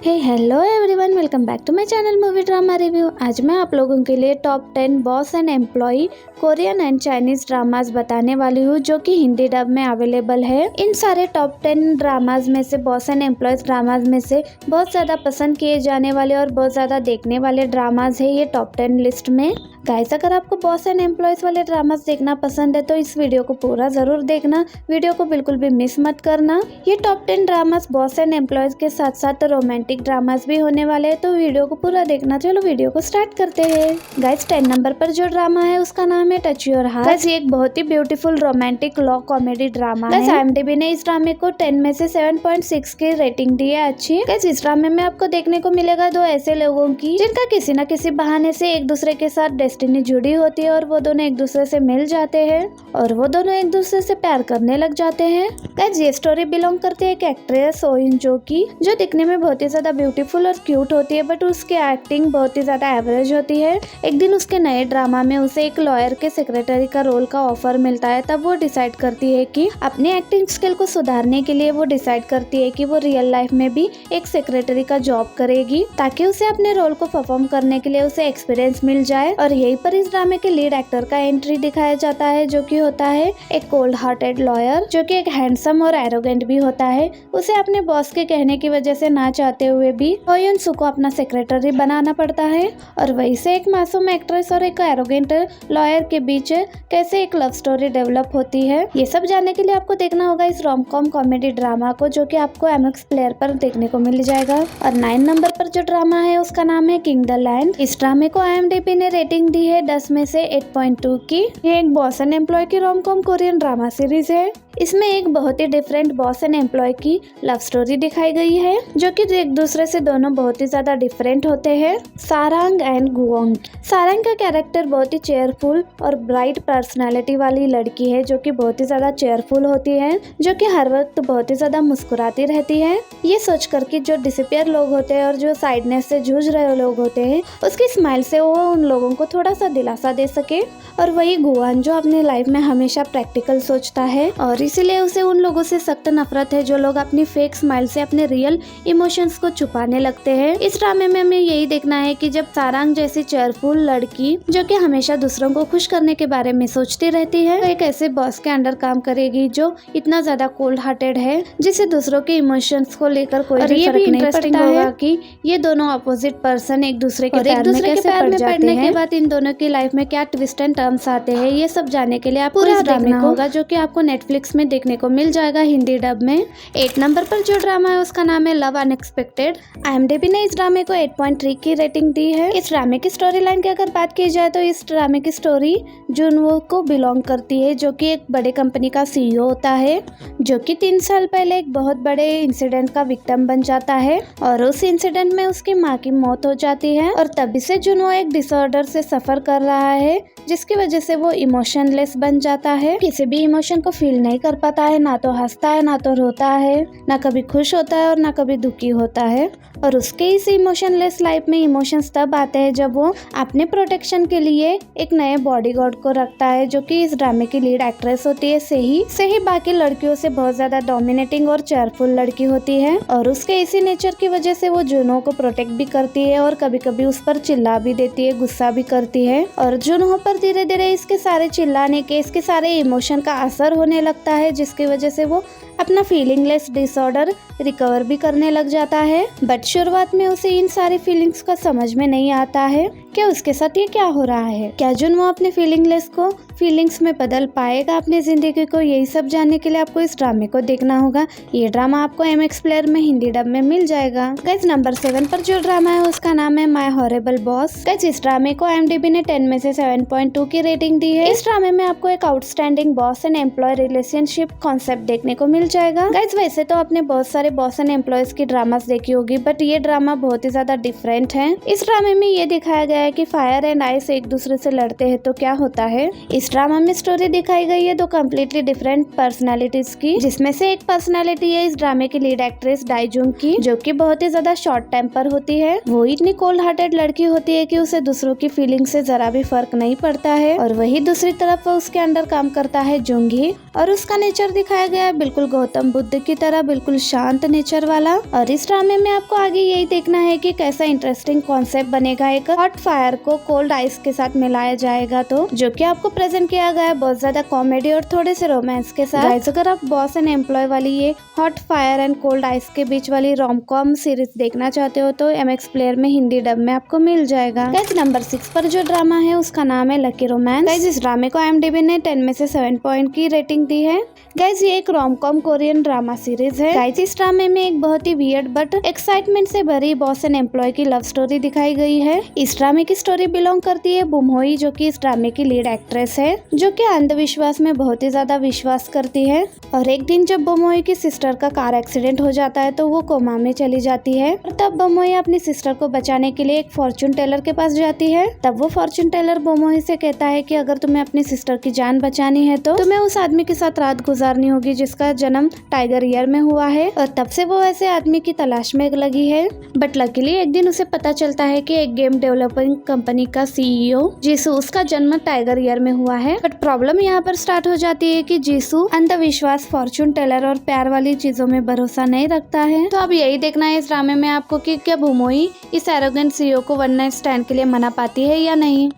Hello everyone, welcome back to my channel movie drama review. आज मैं आप लोगों के लिए top 10 boss and employee Korean and Chinese dramas बताने वाली हूँ जो कि हिंदी डब में अवेलेबल है। इन सारे टॉप 10 ड्रामास में से बॉस एंड एम्प्लॉयज ड्रामास में से बहुत ज़्यादा पसंद किए जाने वाले और बहुत ज़्यादा देखने वाले ड्रामास है ये टॉप 10 लिस्ट में। गाइस, अगर आपको बॉस एंड एम्प्लॉयज वाले ड्रामास देखना पसंद है तो इस वीडियो को पूरा ज़रूर देखना, वीडियो को बिल्कुल भी मिस मत करना। ये top 10 dramas boss and employees के साथ साथ रोमांटिक ड्रामास भी होने वाले हैं, तो वीडियो को पूरा देखना। चलो वीडियो को स्टार्ट करते हैं। गाइस, 10 नंबर पर जो ड्रामा है उसका नाम है टच योर हार्ट। गाइस, ये एक बहुत ही beautiful romantic love comedy drama है। IMDb ने इस ड्रामे को 10 में से 7.6 की रेटिंग दी है, अच्छी है। गाइस, इस ड्रामे में आपको देखने को मिलेगा दो ऐसे लोगों की जिनका किसी न किसी बहाने से एक दूसरे के साथ डेस्टिनी जुड़ी होती है और वो दोनों एक दूसरे से मिल जाते हैं और वो दोनों एक दूसरे से प्यार करने लग जाते हैं। गाइस, ये स्टोरी बिलोंग करती है एक एक्ट्रेस ओइन जो की जो दिखने में बहुत ही ज्यादा ब्यूटीफुल और क्यूट होती है, बट उसकी एक्टिंग बहुत ही ज्यादा एवरेज होती है। एक दिन उसके नए ड्रामा में उसे एक लॉयर के सेक्रेटरी का रोल का ऑफर मिलता है। तब वो डिसाइड करती है कि अपने एक्टिंग स्किल को सुधारने के लिए वो डिसाइड करती है कि वो रियल लाइफ में भी एक सेक्रेटरी का जॉब करेगी ताकि उसे अपने रोल को परफॉर्म करने के लिए उसे एक्सपीरियंस मिल जाए। और यहीं पर इस ड्रामे के लीड एक्टर का एंट्री दिखाया जाता है जो कि होता है एक कोल्ड हार्टेड लॉयर जो कि एक हैंडसम और एरोगेंट भी होता है। उसे अपने बॉस के कहने की वजह से ना चाहते हुए भी ओयुन सू को अपना सेक्रेटरी बनाना पड़ता है। और वहीं से एक मासूम एक्ट्रेस और एक एरोगेंट लॉयर के बीच कैसे एक लव स्टोरी डेवलप होती है, ये सब जानने के लिए आपको देखना होगा इस रोम कॉम कॉमेडी ड्रामा को जो कि आपको MX प्लेयर पर देखने को मिल जाएगा। और 9 नंबर पर जो ड्रामा है उसका नाम है किंग द लैंड। इस ड्रामे को IMDb ने रेटिंग दी है 10 में से 8.2 की। ये एक बॉस एंड एम्प्लॉय की rom com Korean drama series है। इसमें एक बहुत ही डिफरेंट बॉस एंड एम्प्लॉय की लव स्टोरी दिखाई गई है जो कि एक दूसरे से दोनों बहुत ही ज्यादा डिफरेंट होते हैं। सारंग एंड गुओंग। सारंग का कैरेक्टर बहुत ही चेयरफुल और ब्राइट पर्सनालिटी वाली लड़की है जो कि बहुत ही ज्यादा चेयरफुल होती है, जो कि हर वक्त बहुत ही ज्यादा मुस्कुराती रहती है, ये सोच कर कि जो डिसअपियर लोग होते हैं और जो साइडनेस से जूझ रहे लोग होते हैं उसकी स्माइल से वो उन लोगों को थोड़ा सा दिलासा दे सके। और वही गुआन जो अपने लाइफ में हमेशा प्रैक्टिकल सोचता है और इसीलिए उसे उन लोगों से सख्त नफरत है जो लोग अपनी फेक स्माइल से अपने रियल इमोशंस को छुपाने लगते हैं। इस ड्रामे में हमें यही देखना है कि जब सारंग जैसी चेयरफुल लड़की जो कि हमेशा दूसरों को खुश करने के बारे में सोचती रहती है, तो एक ऐसे बॉस के अंडर काम करेगी जो इतना ज्यादा कोल्ड हार्टेड है जिसे दूसरों के इमोशंस को लेकर कोई भी फर्क नहीं पड़ता है कि ये दोनों अपोजिट पर्सन एक दूसरे के प्यार में पड़ने के बाद इन दोनों की लाइफ में क्या ट्विस्ट एंड टर्न्स आते हैं, ये सब जानने के लिए आपको इस ड्रामे होगा जो कि आपको नेटफ्लिक्स में देखने को मिल जाएगा हिंदी डब में। 8 नंबर पर जो ड्रामा है उसका नाम है लव अनएक्सपेक्टेड। IMDb ने इस ड्रामे को 8.3 की रेटिंग दी है। इस ड्रामे की स्टोरी लाइन की अगर बात की जाए तो इस ड्रामे की स्टोरी जुनवो को बिलोंग करती है जो कि एक बड़े कंपनी का CEO होता है, जो कि 3 साल पहले एक बहुत बड़े इंसिडेंट का विक्टिम बन जाता है और उस इंसिडेंट में उसकी माँ की मौत हो जाती है। और तभी से जुनवो एक डिसऑर्डर से सफर कर रहा है जिसकी वजह से वो इमोशनलेस बन जाता है, किसी भी इमोशन को फील नहीं कर पाता है, ना तो हंसता है ना तो रोता है, ना कभी खुश होता है और ना कभी दुखी होता है। और उसके इस इमोशनलेस लाइफ में इमोशंस तब आते हैं जब वो अपने प्रोटेक्शन के लिए एक नए बॉडीगार्ड को रखता है जो कि इस ड्रामे की लीड एक्ट्रेस होती है सही बाकी लड़कियों से बहुत ज्यादा डोमिनेटिंग और चेयरफुल लड़की होती है। और उसके इसी नेचर की वजह से वो जुनो को प्रोटेक्ट भी करती है और कभी कभी उस पर चिल्ला भी देती है, गुस्सा भी करती है। और जुनो पर धीरे धीरे इसके सारे चिल्लाने के, इसके सारे इमोशन का असर होने लगता है जिसकी वजह से वो अपना फीलिंगलेस डिसऑर्डर रिकवर भी करने लग जाता है। बट शुरुआत में उसे इन सारी फीलिंग्स का समझ में नहीं आता है कि उसके साथ ये क्या हो रहा है, क्या जुनवो अपने फीलिंगलेस को फीलिंग्स में बदल पाएगा अपनी जिंदगी को, यही सब जानने के लिए आपको इस ड्रामे को देखना होगा। ये ड्रामा आपको MX प्लेयर में हिंदी डब में मिल जाएगा। गाइस, नंबर 7 पर जो ड्रामा है उसका नाम है माय हॉरेबल बॉस। गाइस, इस ड्रामे को IMDb ने 10 में से 7.2 की रेटिंग दी है। इस ड्रामे में आपको एक outstanding boss and employee relationship concept देखने को मिल जाएगा। गाइस, वैसे तो आपने बहुत सारे बॉस एंड एम्प्लॉयज की ड्रामास देखी होगी, बट ये ड्रामा बहुत ही ज्यादा डिफरेंट है। इस ड्रामे में ये दिखाया गया है कि फायर एंड आइस एक दूसरे से लड़ते हैं तो क्या होता है। इस ड्रामा में स्टोरी दिखाई गई है दो कम्प्लीटली डिफरेंट पर्सनालिटीज की, जिसमें से एक पर्सनालिटी है इस ड्रामे की लीड एक्ट्रेस डाइजुंग की जो कि बहुत ही ज्यादा शॉर्ट टेम्पर होती है। वो इतनी कोल्ड हार्टेड लड़की होती है कि उसे दूसरों की फीलिंग से जरा भी फर्क नहीं पड़ता है। और वही दूसरी तरफ उसके अंडर काम करता है जुंगी और उसका नेचर दिखाया गया है बिल्कुल गौतम बुद्ध की तरह बिल्कुल शांत नेचर वाला। और इस ड्रामे में आपको आगे यही देखना है कि कैसा इंटरेस्टिंग कॉन्सेप्ट बनेगा। एक हॉट फायर को कोल्ड आइस के साथ मिलाया जाएगा, तो जो कि आपको प्रेजेंट किया गया है बहुत ज्यादा कॉमेडी और थोड़े से रोमांस के साथ। गाइस, अगर आप बॉस एंड एम्प्लॉय वाली ये hot fire and cold ice के बीच वाली रोम-कॉम सीरीज देखना चाहते हो तो MX प्लेयर में हिंदी डब में आपको मिल जाएगा। गाइस, नंबर 6 पर जो ड्रामा है उसका नाम है लकी रोमांस। गाइस, इस ड्रामे को IMDb ने 10 में से 7 पॉइंट की रेटिंग दी है। गाइस, ये एक रोम-कॉम कोरियन ड्रामा सीरीज है। गाइस, इस ड्रामे में एक बहुत ही वियर्ड बट एक्साइटमेंट से भरी बॉस एंड एम्प्लॉय की लव स्टोरी दिखाई गई है। इस ड्रामे की स्टोरी बिलोंग करती है बुमहोई, जो कि इस ड्रामे की लीड एक्ट्रेस है, जो कि अंधविश्वास में बहुत ही ज्यादा विश्वास करती है। और एक दिन जब बुमहोई की सिस्टर का कार एक्सीडेंट हो जाता है तो वो कोमा में चली जाती है। और तब बुमहोई अपनी सिस्टर को बचाने के लिए एक फॉर्चून टेलर के पास जाती है। तब वो फॉर्चून टेलर बुमहोई से कहता है कि अगर तुम्हें अपनी सिस्टर की जान बचानी है तो तुम्हें उस आदमी के साथ रात गुजारनी होगी जिसका जन्म टाइगर ईयर में हुआ है। और तब से वो ऐसे आदमी की तलाश में लगी है। बट लकीली एक दिन उसे पता चलता है कि एक गेम डेवलपिंग कंपनी का CEO जीसू, उसका जन्म टाइगर ईयर में हुआ है। बट प्रॉब्लम यहाँ पर स्टार्ट हो जाती है कि जीसू अंधविश्वास, फॉर्चून टेलर और प्यार वाली चीजों में भरोसा नहीं रखता है। तो अब यही देखना है इस ड्रामे में आपको कि क्या बुमहोई इस एरोगेंट CEO को 1 नाइट स्टैंड के लिए मना पाती है या नहीं।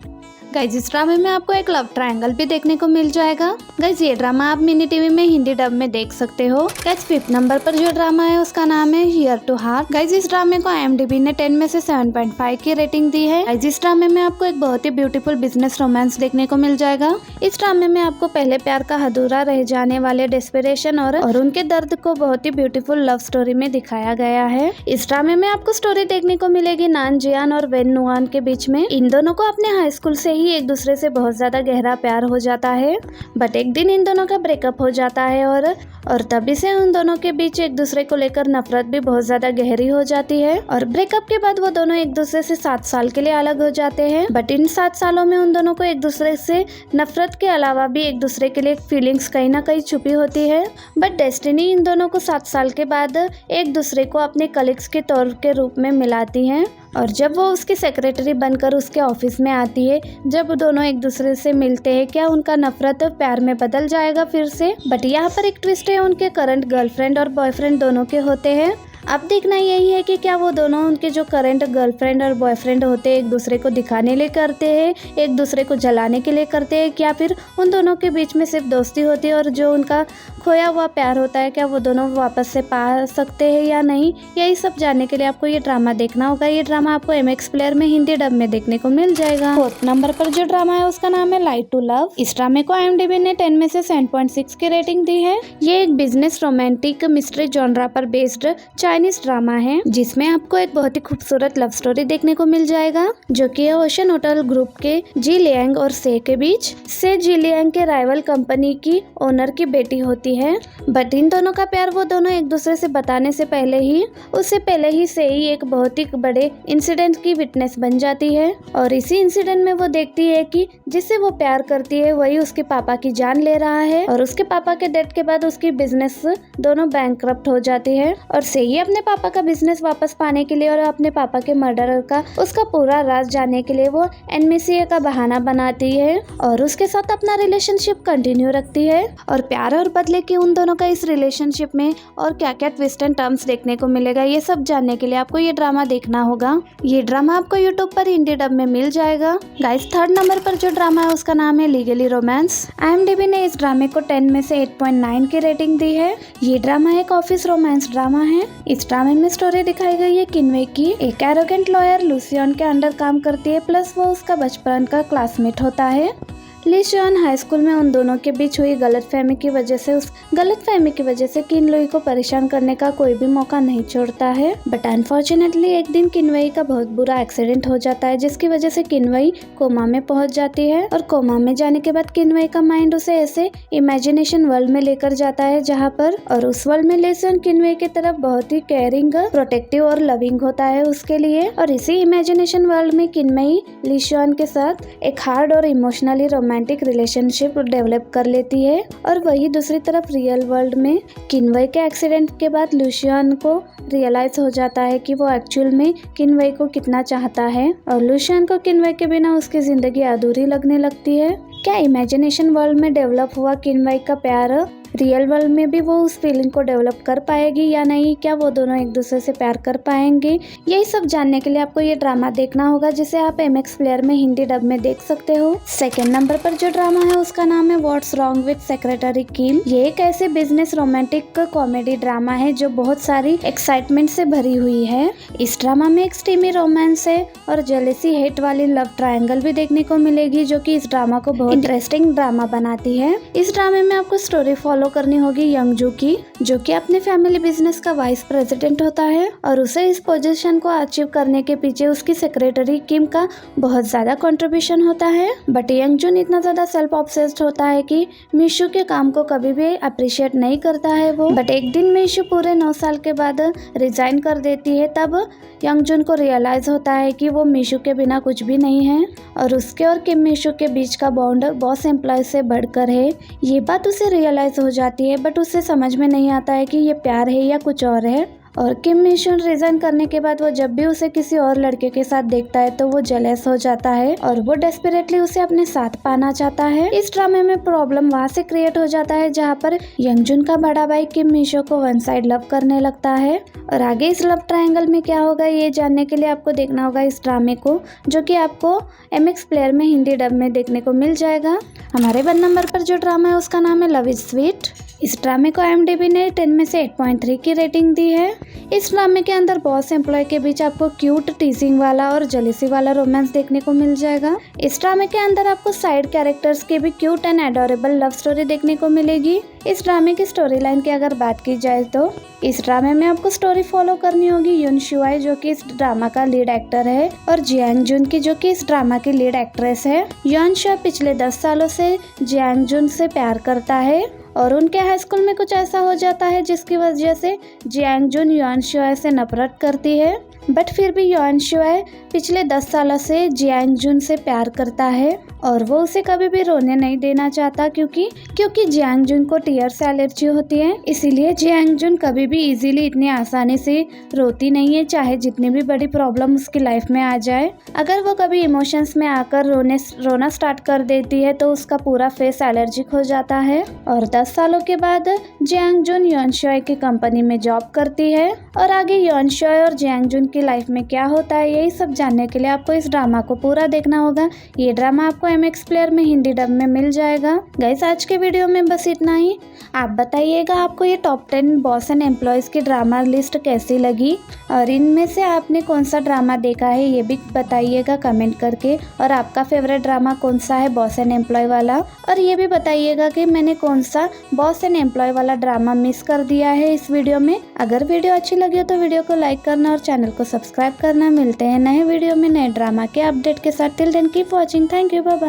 गाइस, इस ड्रामे में आपको एक लव ट्रायंगल भी देखने को मिल जाएगा। गाइस, ये ड्रामा आप मिनी टीवी में हिंदी डब में देख सकते हो। गाइस, 5th नंबर पर जो ड्रामा है उसका नाम है हियर टू हार्ट। गाइस, इस ड्रामे को IMDb ने 10 में से 7.5 की रेटिंग दी है। गाइस, इस ड्रामे में आपको एक बहुत ही ब्यूटीफुल बिजनेस रोमांस देखने को मिल जाएगा। इस ड्रामे में आपको पहले प्यार का अधूरा रह जाने वाले डेस्परेशन और उनके दर्द को बहुत ही ब्यूटीफुल लव स्टोरी में दिखाया गया है। इस ड्रामे में आपको स्टोरी देखने को मिलेगी नान जियान और वेन नुआन के बीच में। इन दोनों को अपने हाई स्कूल से ही एक दूसरे से बहुत ज्यादा गहरा प्यार हो जाता है। बट एक दिन इन दोनों का ब्रेकअप हो जाता है और तभी से उन दोनों के बीच एक दूसरे को लेकर नफरत भी बहुत ज्यादा गहरी हो जाती है। और ब्रेकअप के बाद वो दोनों एक दूसरे से 7 साल के लिए अलग हो जाते हैं। बट इन 7 सालों में उन दोनों को एक दूसरे से नफरत के अलावा भी एक दूसरे के लिए फीलिंग्स कहीं ना कहीं छुपी होती है। बट डेस्टिनी इन दोनों को 7 साल के बाद एक दूसरे को अपने कलीग्स के तौर के रूप में मिलाती है। और जब वो उसकी सेक्रेटरी बनकर उसके ऑफिस में आती है, जब दोनों एक दूसरे से मिलते हैं, क्या उनका नफरत प्यार में बदल जाएगा फिर से। बट यहाँ पर एक ट्विस्ट है, उनके करंट गर्लफ्रेंड और बॉयफ्रेंड दोनों के होते हैं। अब देखना यही है कि क्या वो दोनों उनके जो करंट गर्लफ्रेंड और बॉयफ्रेंड होते हैं एक दूसरे को दिखाने लिए करते हैं, एक दूसरे को जलाने के लिए करते हैं, क्या फिर उन दोनों के बीच में सिर्फ दोस्ती होती है और जो उनका खोया हुआ प्यार होता है क्या वो दोनों वापस से पा सकते हैं या नहीं। यही सब जानने के लिए आपको ये ड्रामा देखना होगा। ये ड्रामा आपको MX प्लेयर में हिंदी डब में देखने को मिल जाएगा। 4th नंबर पर जो ड्रामा है उसका नाम है लाइट टू लव। इस ड्रामे को IMDb ने 10 में से 7.6 की रेटिंग दी है। ये एक बिजनेस रोमांटिक मिस्ट्री जॉनरा पर बेस्ड चाइनीज ड्रामा है, जिसमें आपको एक बहुत ही खूबसूरत लव स्टोरी देखने को मिल जाएगा, जो कि ओशन होटल ग्रुप के जी लियांग और से के बीच। से जी लियांग के राइवल कंपनी की ओनर की बेटी होती है। बट इन दोनों का प्यार वो दोनों एक दूसरे से बताने से पहले ही से ही एक बहुत ही बड़े इंसिडेंट की विटनेस बन जाती है। और इसी इंसिडेंट में वो देखती है कि जिससे वो प्यार करती है वही उसके पापा की जान ले रहा है। और उसके पापा के डेथ के बाद उसकी बिजनेस दोनों बैंकक्रप्ट हो जाती है। और से ही अपने पापा का बिजनेस वापस पाने के लिए और अपने पापा के मर्डरर का उसका पूरा राज जानने के लिए वो NMCA का बहाना बनाती है और उसके साथ अपना रिलेशनशिप कंटिन्यू रखती है। और प्यार और बदले के उन दोनों का इस रिलेशनशिप में और क्या क्या ट्विस्ट एंड टर्म्स देखने को मिलेगा, ये सब जानने के लिए आपको ये ड्रामा देखना होगा। ये ड्रामा आपको यूट्यूब पर हिंदी डब में मिल जाएगा। गाइस, 3rd नंबर पर जो ड्रामा है उसका नाम है लीगली रोमांस। IMDb ने इस ड्रामे को 10 में से 8.9 की रेटिंग दी है। ये ड्रामा एक ऑफिस रोमांस ड्रामा है। इस ड्रामे में स्टोरी दिखाई गई है किनवे की। एक एरोगेंट लॉयर लुसियन के अंडर काम करती है, प्लस वो उसका बचपन का क्लासमेट होता है। लिशियन हाई स्कूल में उन दोनों के बीच हुई गलतफहमी की वजह से किन लुई को परेशान करने का कोई भी मौका नहीं छोड़ता है। बट अनफॉर्चुनेटली एक दिन किनवई का बहुत बुरा एक्सीडेंट हो जाता है, जिसकी वजह से किनवई कोमा में पहुंच जाती है। और कोमा में जाने के बाद किनवई का माइंड उसे ऐसे इमेजिनेशन वर्ल्ड में लेकर जाता है जहाँ पर और उस वर्ल्ड में लिशियन किनवई की तरफ बहुत ही केयरिंग, प्रोटेक्टिव और लविंग होता है उसके लिए। और इसी इमेजिनेशन वर्ल्ड में किनवई लिशियन के साथ एक हार्ड और इमोशनली रोमांटिक रिलेशनशिप डेवलप कर लेती है। और वही दूसरी तरफ रियल वर्ल्ड में किनवई के एक्सीडेंट के बाद लुशियन को रियलाइज हो जाता है कि वो एक्चुअल में किनवई को कितना चाहता है और लुशियन को किनवई के बिना उसकी जिंदगी अधूरी लगने लगती है। क्या इमेजिनेशन वर्ल्ड में डेवलप हुआ किनवई का प्यार रियल वर्ल्ड में भी वो उस फीलिंग को डेवलप कर पाएगी या नहीं, क्या वो दोनों एक दूसरे से प्यार कर पाएंगे, यही सब जानने के लिए आपको ये ड्रामा देखना होगा, जिसे आप MX प्लेयर में हिंदी डब में देख सकते हो। सेकेंड नंबर पर जो ड्रामा है उसका नाम है व्हाट्स रॉन्ग विद सेक्रेटरी किम। ये एक ऐसे बिजनेस रोमांटिक कॉमेडी ड्रामा है जो बहुत सारी एक्साइटमेंट से भरी हुई है। इस ड्रामा में एक स्टीमी रोमांस है और जेलेसी हेट वाली लव ट्रायंगल भी देखने को मिलेगी, जो कि इस ड्रामा को बहुत इंटरेस्टिंग ड्रामा बनाती है। इस ड्रामे में आपको स्टोरी फॉलो करनी होगी यंगजू की, जो कि अपने फैमिली बिजनेस का वाइस प्रेसिडेंट होता है और उसे इस पोजीशन को अचीव करने के पीछे उसकी सेक्रेटरी किम का बहुत ज्यादा कंट्रीब्यूशन होता है। बट यंगजून इतना ज्यादा सेल्फ ऑब्सेस्ड होता है कि मीशू के काम को कभी भी अप्रिशिएट नहीं करता है वो। बट एक दिन मीशू पूरे 9 साल के बाद रिजाइन कर देती है, तब यंगजून को रियलाइज होता है कि वो मीशू के बिना कुछ भी नहीं है और उसके और किम मीशू के बीच का बॉन्ड बॉस एम्प्लॉय से बढ़कर है। ये बात उसे रियलाइज हो जाती है, बट उसे समझ में नहीं आता है कि ये प्यार है या कुछ और है। और किम मिशन रिजाइन करने के बाद वो जब भी उसे किसी और लड़के के साथ देखता है तो वो जेलस हो जाता है और वो डेस्परेटली उसे अपने साथ पाना चाहता है। इस ड्रामे में प्रॉब्लम वहाँ से क्रिएट हो जाता है जहाँ पर यंगजून का बड़ा भाई किम मिशो को वन साइड लव करने लगता है और आगे इस लव ट्रायंगल में क्या होगा ये जानने के लिए आपको देखना होगा इस ड्रामे को, जो कि आपको MX प्लेयर में हिंदी डब में देखने को मिल जाएगा। हमारे 1 नंबर पर जो ड्रामा है उसका नाम है लव इज स्वीट। इस ड्रामे को IMDb ने 10 में से 8.3 की रेटिंग दी है। इस ड्रामे के अंदर बॉस एम्प्लॉय के बीच आपको क्यूट टीजिंग वाला और जेलेसी वाला रोमांस देखने को मिल जाएगा। इस ड्रामे के अंदर आपको साइड कैरेक्टर्स की भी cute and adorable love story देखने को मिलेगी। इस ड्रामे की स्टोरी लाइन की अगर बात की जाए तो इस ड्रामे में आपको स्टोरी फॉलो करनी होगी युन शुआई, जो कि इस ड्रामा का लीड एक्टर है, और जियांग जुन की, जो कि इस ड्रामा की लीड एक्ट्रेस है। युन शुआई पिछले 10 सालों से जियांग जुन से प्यार करता है और उनके हाई स्कूल में कुछ ऐसा हो जाता है जिसकी वजह से जियांग जुन युन शुआई से नफरत करती है। बट फिर भी युन शुआई पिछले 10 सालों से जियांग जुन से प्यार करता है और वो उसे कभी भी रोने नहीं देना चाहता, क्योंकि जियांग जुन को टीयर से एलर्जी होती है। इसीलिए जियांग जुन कभी भी इजीली इतनी आसानी से रोती नहीं है, चाहे जितनी भी बड़ी प्रॉब्लम उसकी लाइफ में आ जाए। अगर वो कभी इमोशंस में आकर रोना स्टार्ट कर देती है तो उसका पूरा फेस एलर्जिक हो जाता है। और 10 सालों के बाद जियांग जुन युन शुआई की कंपनी में जॉब करती है और आगे युन शुआई और जियांग जुन की लाइफ में क्या होता है यही सब जानने के लिए आपको इस ड्रामा को पूरा देखना होगा। ये ड्रामा आपको MX प्लेयर में हिंदी डब में मिल जाएगा। गाइस, आज के वीडियो में बस इतना ही। आप बताइएगा आपको ये टॉप 10 बॉस एंड एम्प्लॉयज की ड्रामा लिस्ट कैसी लगी और इनमें से आपने कौन सा ड्रामा देखा है ये भी बताइएगा कमेंट करके, और आपका फेवरेट ड्रामा कौन सा है बॉस एंड एम्प्लॉय वाला, और ये भी बताइएगा कि मैंने कौन सा बॉस एंड एम्प्लॉय वाला ड्रामा मिस कर दिया है इस वीडियो में। अगर वीडियो अच्छी लगी हो तो वीडियो को लाइक करना और चैनल को सब्सक्राइब करना। मिलते हैं नए वीडियो में नए ड्रामा के अपडेट के साथ। Till then keep watching. Thank you, bye bye.